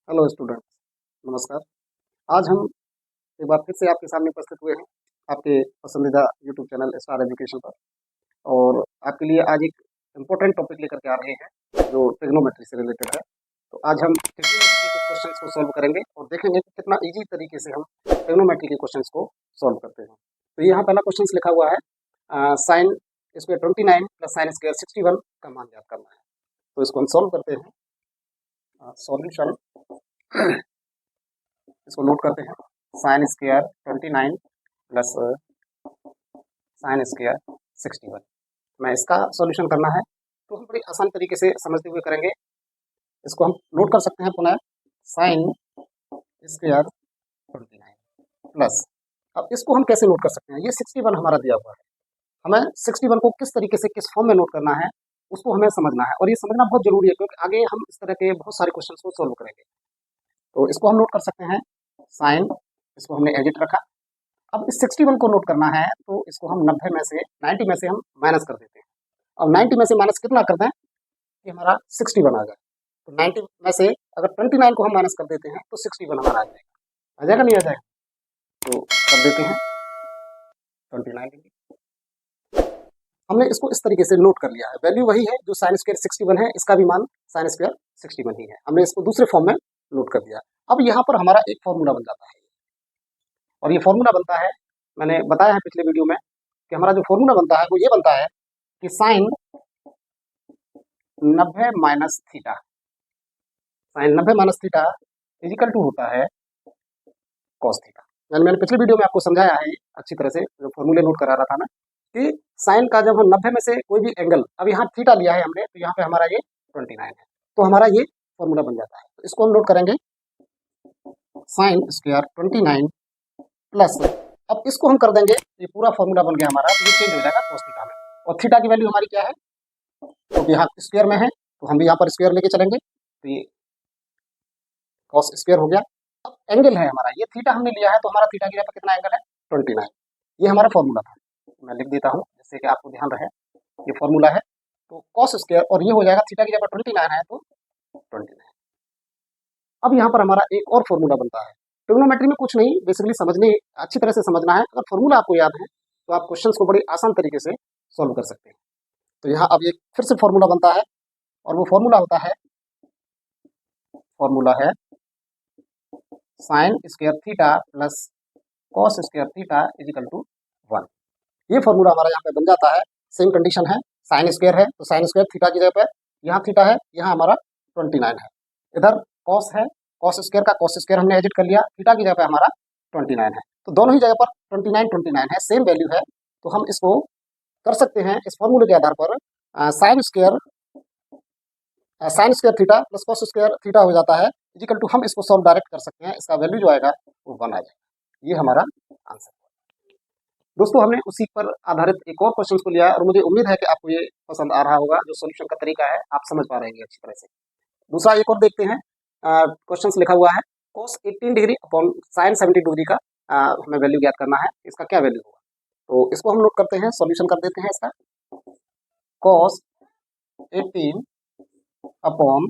Hello students, नमस्कार। आज हम एक बार फिर से आपके सामने उपस्थित हुए हैं आपके पसंदीदा यूट्यूब चैनल स्टार एजुकेशन पर। और आपके लिए आज एक इम्पोर्टेंट टॉपिक लेकर के आ रहे हैं जो ट्रिग्नोमेट्री से रिलेटेड है। तो आज हम ट्रिग्नोमेट्री के क्वेश्चंस को सॉल्व करेंगे और देखेंगे कि कितना इजी तरीके से हम ट्रिग्नोमेट्री के क्वेश्चंस को सॉल्व करते हैं। तो यहाँ पहला क्वेश्चन लिखा हुआ है sine square 29 plus sine square 61 का मान ज्ञात करना है। तो इसको हम सॉल्व करते हैं। सॉल्यूशन इसको नोट करते हैं। Sine square 29 plus sine square 61 मैं इसका सॉल्यूशन करना है तो हम बड़ी आसान तरीके से समझते हुए करेंगे। इसको हम नोट कर सकते हैं पुनः साइन स्क्वायर 29 प्लस, अब इसको हम कैसे नोट कर सकते हैं, ये 61 हमारा दिया हुआ है, हमें 61 को किस तरीके से किस फॉर्म में नोट करना है उसको हमें समझना है। और ये समझना बहुत जरूरी है क्योंकि आगे हम इस तरह के बहुत सारे क्वेश्चन को सॉल्व करेंगे। तो इसको हम नोट कर सकते हैं साइन, इसको हमने एजिट रखा। अब इस 61 को नोट करना है तो इसको हम 90 में से 90 में से हम माइनस कर देते हैं। अब 90 में से माइनस कितना कर दें कि हमारा 61 आ जाए। तो 90 में से अगर 29 को हम माइनस कर देते हैं तो 61 हमारा आ जाएगा नहीं आ जाएगा? तो कर देते हैं 29 डिग्री। हमने इसको इस तरीके से नोट कर लिया है, वैल्यू वही है जो साइन स्क्वायर 61 है, इसका भी मान साइन स्क्वायर 61 ही है। हमने इसको दूसरे फॉर्म में नोट कर दिया। अब यहाँ पर हमारा एक फॉर्मूला बन जाता है और ये फॉर्मूला बनता है, मैंने बताया है पिछले वीडियो में कि हमारा जो फॉर्मूला बनता है वो ये बनता है कि sine 90 minus theta, sine 90 minus theta is equal to होता है कॉस थीटा। यानी मैंने पिछले वीडियो में आपको समझाया है अच्छी तरह से, जो फॉर्मूले नोट करा रहा था ना, कि साइन का जब हम 90 में से कोई भी एंगल, अब यहाँ थीटा लिया है हमने तो यहाँ पे हमारा ये 29 है, तो हमारा ये फॉर्मूला बन जाता है। तो इसको हम नोट करेंगे साइन स्क्वायर 29 प्लस, अब इसको हम कर देंगे, ये पूरा फॉर्मूला बन गया हमारा, ये चेंज हो जाएगा cos थीटा में। और थीटा की वैल्यू हमारी क्या है, तो यहाँ स्क्वायर में है तो हम भी यहाँ पर स्क्वायर लेके चलेंगे, तो ये cos स्क्वायर हो गया। अब एंगल है हमारा, ये थीटा हमने लिया है तो हमारा थीटा की जगह पर कितना एंगल है 29, ये हमारा फॉर्मूला था। मैं लिख देता हूँ जिससे कि आपको ध्यान रहे, ये फॉर्मूला है। तो cos स्क्वायर और ये हो जाएगा थीटा की जगह 29 है तो 29। अब यहाँ पर हमारा एक और फॉर्मूला बनता है। ट्रिग्नोमेट्री में कुछ नहीं, बेसिकली समझने अच्छी तरह से समझना है। अगर फॉर्मूला आपको याद है तो आप क्वेश्चंस को बड़ी आसान तरीके से सॉल्व कर सकते हैं। तो यहाँ अब एक फिर से फॉर्मूला बनता है और वो फॉर्मूला होता है, फॉर्मूला है sine square theta plus cos square theta is equal to 1। ये फॉर्मूला हमारा यहाँ पे बन जाता है। सेम कंडीशन है, साइन स्क्वायर है तो साइन स्क्वायर थीटा की जगह पे यहाँ थीटा है, यहाँ हमारा 29 है। इधर कॉस है, कॉस स्क्वायर का कॉस स्क्वायर हमने एडिट कर लिया, थीटा की जगह पे हमारा 29 है। तो दोनों ही जगह पर 29 है, सेम वैल्यू है। तो हम इसको कर सकते हैं इस फॉर्मूले के आधार पर, sign square theta plus cos square theta हो जाता है इजिकल टू, हम इसको सॉल्व डायरेक्ट कर सकते हैं, इसका वैल्यू जो आएगा वो 1 आ जाएगा। ये हमारा आंसर। दोस्तों हमने उसी पर आधारित एक और क्वेश्चन को लिया है और मुझे उम्मीद है कि आपको ये पसंद आ रहा होगा, जो सोल्यूशन का तरीका है आप समझ पा रहे हैं अच्छी तरह से। दूसरा एक और देखते हैं, क्वेश्चन लिखा हुआ है cos 18 degree upon sine 70 degree का हमें वैल्यू ज्ञात करना है, इसका क्या वैल्यू होगा। तो इसको हम नोट करते हैं, सॉल्यूशन कर देते हैं इसका। cos 18 अपॉन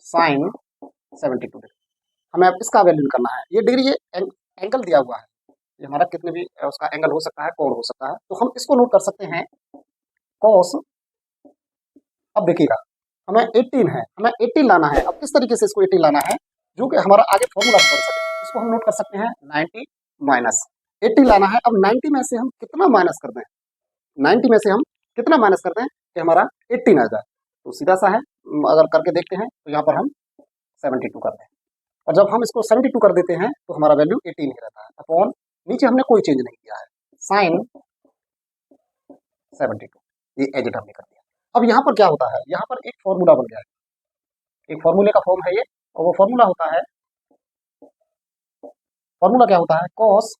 साइन 72 डिग्री, हमें अब इसका वैल्यू निकालना है। ये डिग्री, ये एंगल दिया हुआ है, ये हमारा कितने भी उसका एंगल हो सकता है, कोण हो सकता है। तो हम इसको नोट कर सकते हैं cos, अब देखिएगा हमें 18 है, हमें 18 लाना है। अब किस तरीके से इसको 18 लाना है जो कि हमारा आगे फॉर्मूला बन सके, इसको हम नोट कर सकते हैं 90 माइनस 80 लाना है। अब 90 में से हम कितना माइनस कर दें, 90 में से हम कितना माइनस कर दें कि हमारा 18 आ जाए। तो सीधा सा है, अगर करके देखते हैं तो यहाँ पर हम 72 करते हैं और जब हम इसको 72 कर देते हैं तो हमारा वैल्यू 18 ही रहता है। अपॉन नीचे हमने कोई चेंज नहीं किया है, साइन 72, ये एडिट हमने कर दिया। अब यहाँ पर क्या होता है, यहाँ पर एक फॉर्मूला बन गया है, एक फॉर्मूले का फॉर्म है ये, और वो फॉर्मूला होता है, फॉर्मूला क्या होता है, cos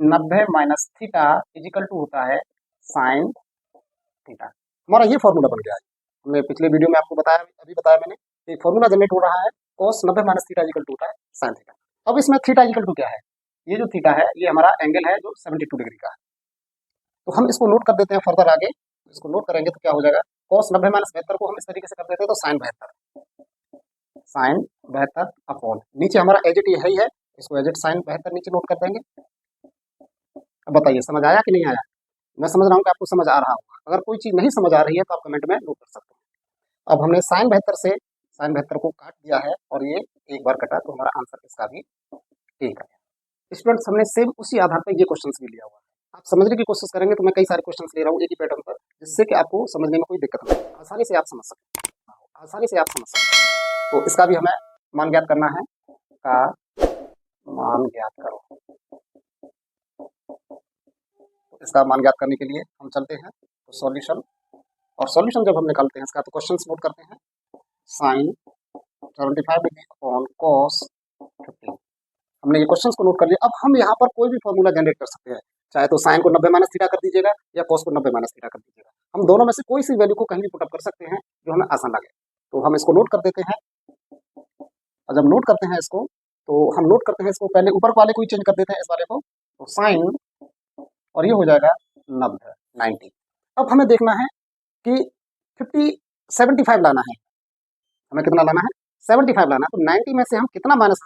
90 minus theta is equal to होता है साइन थीटा। हमारा ये फॉर्मूला बन गया है, हमने पिछले वीडियो में आपको बताया, अभी बताया मैंने, एक फॉर्मूला जनरेट हो रहा है cos 90 minus theta is equal to होता है साइन थीटा। अब इसमें थीटा इजिकल टू क्या है, ये जो थीटा है ये हमारा एंगल है जो 72 डिग्री का है। तो हम इसको नोट कर देते हैं फर्दर आगे, इसको नोट करेंगे तो क्या हो जाएगा, cos 90 माइनस 72 को हम इस तरीके से कर देते हैं तो साइन 72, साइन 72 अपॉन, नीचे हमारा एजिट है ही है, इसको एजिट साइन 72 नीचे नोट कर देंगे। अब बताइए समझ आया कि नहीं आया? मैं समझ रहा हूँ कि आपको समझ आ रहा होगा। अगर कोई चीज़ नहीं समझ आ रही है तो आप कमेंट में नोट कर सकते हैं। अब हमने साइन 72 से साइन 72 को काट दिया है और ये एक बार कटा, तो हमारा आंसर इसका भी ठीक है। स्टूडेंट्स, हमने सेम उसी आधार पर ये क्वेश्चन भी लिया हुआ है। आप समझने की कोशिश करेंगे तो मैं कई सारे क्वेश्चन ले रहा हूँ एक ही पैटर्न पर, जिससे कि आपको समझने में कोई दिक्कत नहीं, आसानी से आप समझ सकते हैं, आसानी से आप समझ सकते हैं। तो इसका भी हमें मान ज्ञात करना है, का मान ज्ञात करो। तो इसका मान ज्ञात करने के लिए हम चलते हैं तो सॉल्यूशन, और सॉल्यूशन जब हम निकालते हैं इसका तो क्वेश्चन नोट करते हैं, साइन 75 डिग्री अपॉन कॉस 15। हमने ये क्वेश्चंस को नोट कर लिया। अब हम यहाँ पर कोई भी फॉर्मूला जनरेट कर सकते हैं, चाहे तो साइन को 90 माइनस थीटा कर दीजिएगा या कॉस को 90 माइनस थीटा कर दीजिएगा। हम दोनों में से कोई सी वैल्यू को कहीं भी पुटअप कर सकते हैं जो हमें आसान लगे। तो हम इसको नोट कर देते हैं, और जब नोट करते हैं इसको, तो हम नोट करते हैं इसको, पहले ऊपर वाले को ही चेंज कर देते हैं इस वाले को, तो साइन, और ये हो जाएगा 90 90। अब हमें देखना है कि 50 75 लाना है, हमें कितना लाना है? 75 लाना है। तो 90 में से हम कितना माइनस,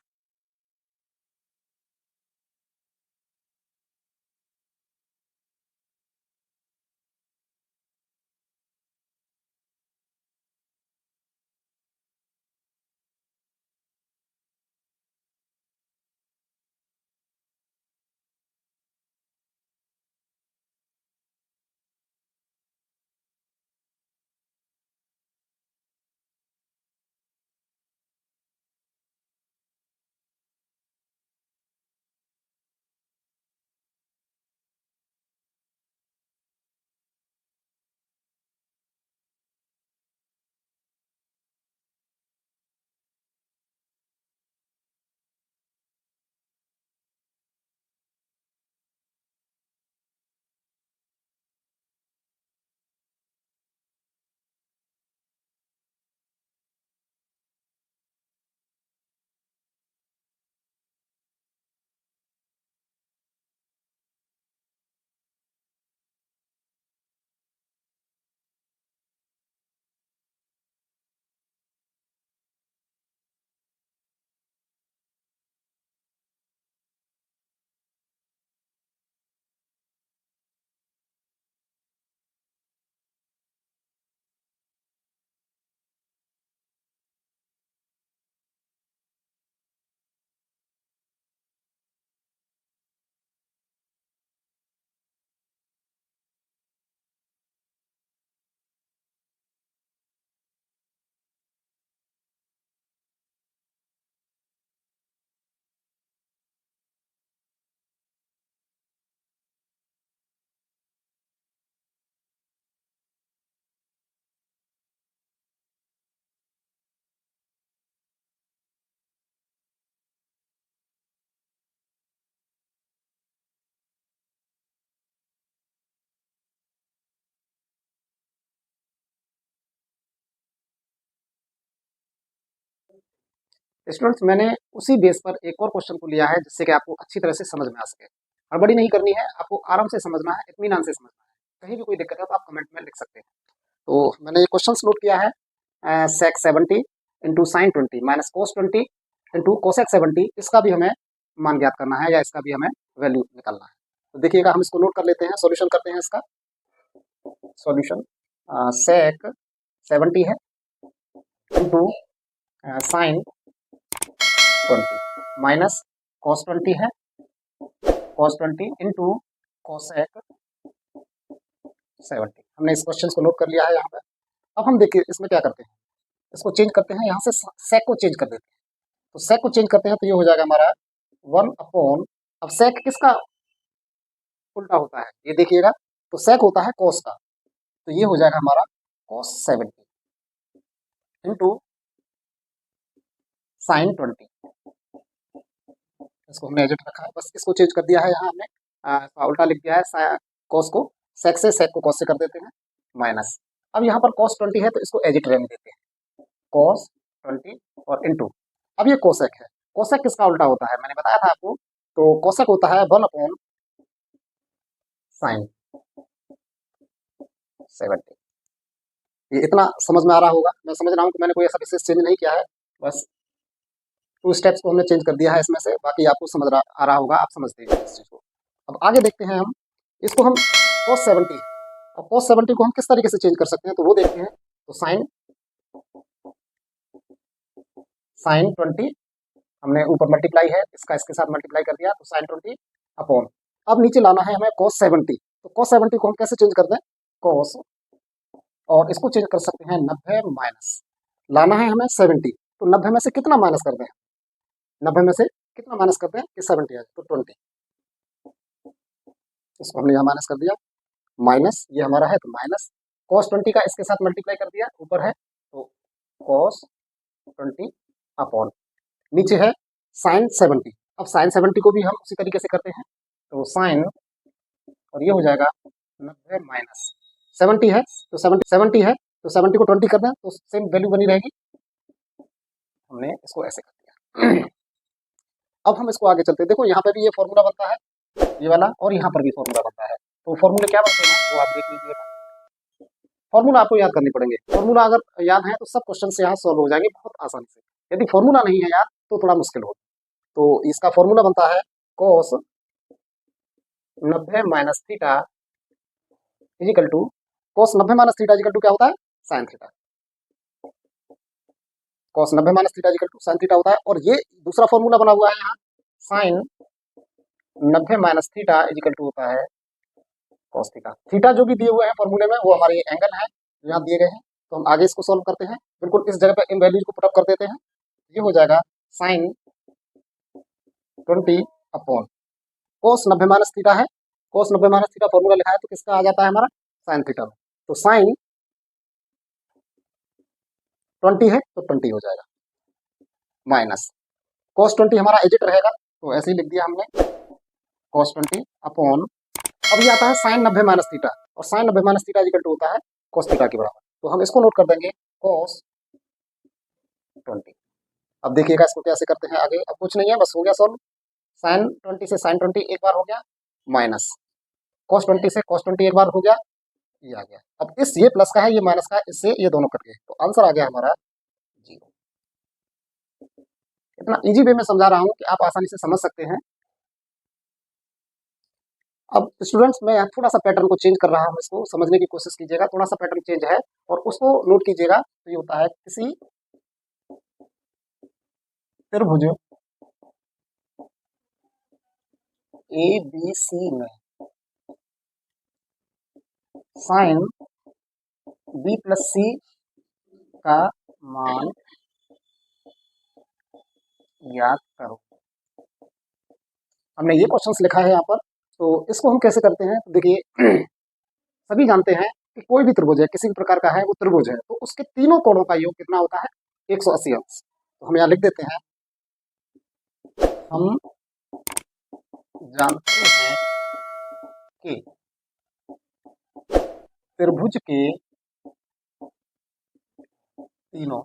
स्टूडेंट्स मैंने उसी बेस पर एक और क्वेश्चन को लिया है जिससे कि आपको अच्छी तरह से समझ में आ सके। हड़बड़ी नहीं करनी है, आपको आराम से समझना है, इत्मीनान से समझना है। कहीं भी कोई दिक्कत है तो आप कमेंट में लिख सकते हैं। तो मैंने ये क्वेश्चन नोट किया है, सेक 70 into sine 20 minus cos 20 into cosec 70, इसका भी हमें मान ज्ञात करना है या इसका भी हमें वैल्यू निकालना है। तो देखिएगा, हम इसको नोट कर लेते हैं, सॉल्यूशन करते हैं इसका। सॉल्यूशन सेक 70 है इंटू साइन 20 माइनस कॉस 20 है, कॉस 20 इंटू कोसेक 70। हमने इस क्वेश्चन को नोट कर लिया है यहाँ पर। अब हम देखिए इसमें क्या करते हैं, इसको चेंज करते हैं, यहाँ से सेक को चेंज कर देते हैं। तो सेक को चेंज करते हैं तो ये हो जाएगा हमारा 1 अपॉन, अब सेक किसका उल्टा होता है ये देखिएगा, तो सेक होता है कॉस का, तो ये हो जाएगा हमारा कॉस 70 इंटू साइन 20। इसको हमने एजेट रखा है, बस इसको चेंज कर दिया है, यहाँ हमने उल्टा लिख दिया है, कॉस को सेक से, सेक को कॉस से कर देते हैं माइनस। अब यहाँ पर कॉस 20 है तो इसको एजिट रहने देते हैं, कॉस 20 और इंटू, अब ये कोसेक है, कोसेक किसका उल्टा होता है मैंने बताया था आपको, तो कोसेक होता है 1 अपॉन साइन 70। ये इतना समझ में आ रहा होगा, मैं समझ रहा हूँ कि मैंने कोई ऐसा विशेष चेंज नहीं किया है, बस टू स्टेप्स को हमने चेंज कर दिया है इसमें से, बाकी आपको आ रहा होगा, आप समझते हैं इस चीज़ को। अब आगे देखते हैं हम इसको, हम cos 70 और cos 70 को हम किस तरीके से चेंज कर सकते हैं, तो वो देखते हैं। तो साइन 20 हमने ऊपर मल्टीप्लाई है, इसका इसके साथ मल्टीप्लाई कर दिया, तो साइन 20 अपॉन, अब नीचे लाना है हमें cos 70। तो cos 70 को हम कैसे चेंज कर दें, cos, और इसको चेंज कर सकते हैं 90 माइनस, लाना है हमें 70, तो 90 में से कितना माइनस कर दें, 90 में से कितना माइनस कर दें कि 70 आ जाए, तो 20, इसको हमने यहाँ माइनस कर दिया, माइनस ये हमारा है तो माइनस cos 20 का इसके साथ मल्टीप्लाई कर दिया, ऊपर है तो cos 20 अपॉन, नीचे है साइन 70। अब साइन 70 को भी हम उसी तरीके से करते हैं, तो साइन, और ये हो जाएगा 90 माइनस 70 है, तो 70 है तो 70 को 20 कर दें तो सेम वैल्यू बनी रहेगी, हमने इसको ऐसे कर दिया। अब हम इसको आगे चलते हैं, देखो यहाँ पे भी ये फॉर्मूला बनता है ये वाला, और यहाँ पर भी फॉर्मूला बनता है, तो फॉर्मूले क्या बनते हैं वो आप देख लीजिएगा। फॉर्मूला आपको याद करनी पड़ेंगे, फॉर्मूला अगर याद है तो सब क्वेश्चन से यहाँ सॉल्व हो जाएंगे बहुत आसानी से, यदि फॉर्मूला नहीं है याद तो थोड़ा मुश्किल हो। तो इसका फॉर्मूला बनता है cos 90 minus theta is equal to, cos 90 minus theta is equal to क्या होता है, sine theta, cos 90 minus theta is equal to sine theta होता है। और ये दूसरा फॉर्मूला बना हुआ है यहाँ, sine 90 minus theta is equal to होता है cos थीटा। थीटा जो भी दिए हुए हैं फॉर्मूले में वो हमारे एंगल है जो यहाँ दिए गए हैं, तो हम आगे इसको सॉल्व करते हैं, बिल्कुल इस जगह पे इन वैल्यूज को पुटअप कर देते हैं, ये हो जाएगा sine 20 upon cos 90 minus theta है, cos 90 माइनस थीटा फॉर्मूला लिखा है तो किसका आ जाता है हमारा, साइन थीटा में, तो साइन 20 है तो 20 हो जाएगा, माइनस cos 20 हमारा एजिट रहेगा तो ऐसे ही लिख दिया हमने cos 20 अपॉन, अब ये आता है साइन 90 माइनस थीटा, और sine 90 minus theta equal to होता है cos थीटा के बराबर, तो हम इसको नोट कर देंगे cos 20। अब देखिएगा इसको कैसे करते हैं आगे, अब कुछ नहीं है बस हो गया सॉल्व, साइन 20 से साइन 20 एक बार हो गया, माइनस cos 20 से cos 20 एक बार हो गया, ये आ गया। अब इस ये प्लस का है ये माइनस का है, इससे ये दोनों कट गए, तो आंसर आ गया हमारा 0। इतना इजी वे में समझा रहा हूँ कि आप आसानी से समझ सकते हैं। अब स्टूडेंट्स मैं यहाँ थोड़ा सा पैटर्न को चेंज कर रहा हूँ, इसको समझने की कोशिश कीजिएगा, थोड़ा सा पैटर्न चेंज है और उसको नोट कीजिएगा। तो ये होता है किसी त्रिभुज ए बी सी में साइन बी प्लस सी का मान ज्ञात करो। हमने ये क्वेश्चंस लिखा है यहाँ पर, तो इसको हम कैसे करते हैं, तो देखिए सभी जानते हैं कि कोई भी त्रिभुज है किसी भी प्रकार का है वो त्रिभुज है, तो उसके तीनों कोणों का योग कितना होता है, 180 अंश। तो हम यहाँ लिख देते हैं, हम जानते हैं कि त्रिभुज के तीनों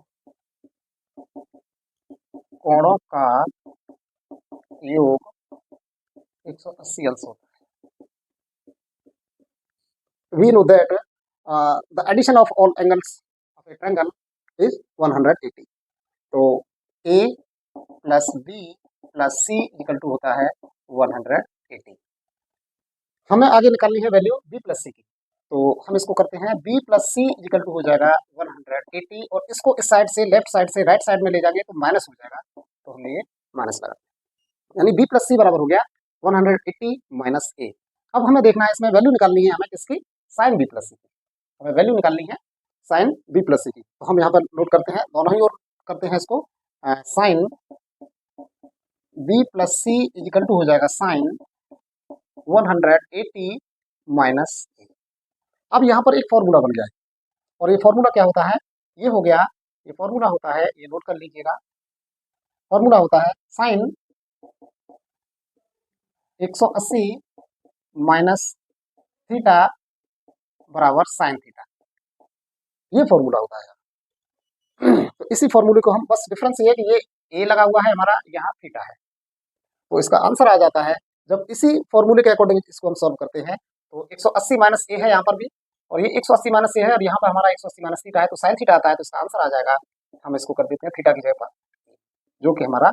कोणों का योग 180 अंश होता है। We know that the addition of all angles of a triangle is 180. तो A plus B plus C equal to होता है 180। हमें आगे निकालनी है वैल्यू B प्लस C की, तो हम इसको करते हैं B plus C equal to हो जाएगा 180, और इसको इस साइड से लेफ्ट साइड से राइट साइड में ले जाएंगे तो माइनस हो जाएगा, तो हमने ये माइनस लगा, यानी B प्लस C बराबर हो गया 180 माइनस A। अब हमें देखना है इसमें वैल्यू निकालनी है हमें किसकी, साइन बी प्लस सी की, हमें वैल्यू निकालनी है साइन बी प्लस सी की। तो हम यहाँ पर नोट करते हैं, दोनों ही ओर करते हैं इसको, sine B plus C equal to हो जाएगा साइन 180 माइनस ए। अब यहाँ पर एक फॉर्मूला बन गया है, और ये फॉर्मूला क्या होता है, ये हो गया, ये फॉर्मूला होता है, ये नोट कर लीजिएगा, फॉर्मूला होता है साइन 180 माइनस थीटा बराबर साइन थीटा, ये फॉर्मूला होता है। तो इसी फॉर्मूले को हम बस डिफरेंस ये है कि ये ए लगा हुआ है हमारा, यहाँ थीटा है, तो इसका आंसर आ जाता है जब इसी फॉर्मूले के अकॉर्डिंग इसको हम सॉल्व करते हैं। तो 180 माइनस ए है यहाँ पर भी, और ये 180 माइनस ए है, और यहाँ पर हमारा 180 माइनस थीटा है, तो साइन थीटा आता है, तो इसका आंसर आ जाएगा, हम इसको कर देते हैं थीटा की जगह पर, जो कि हमारा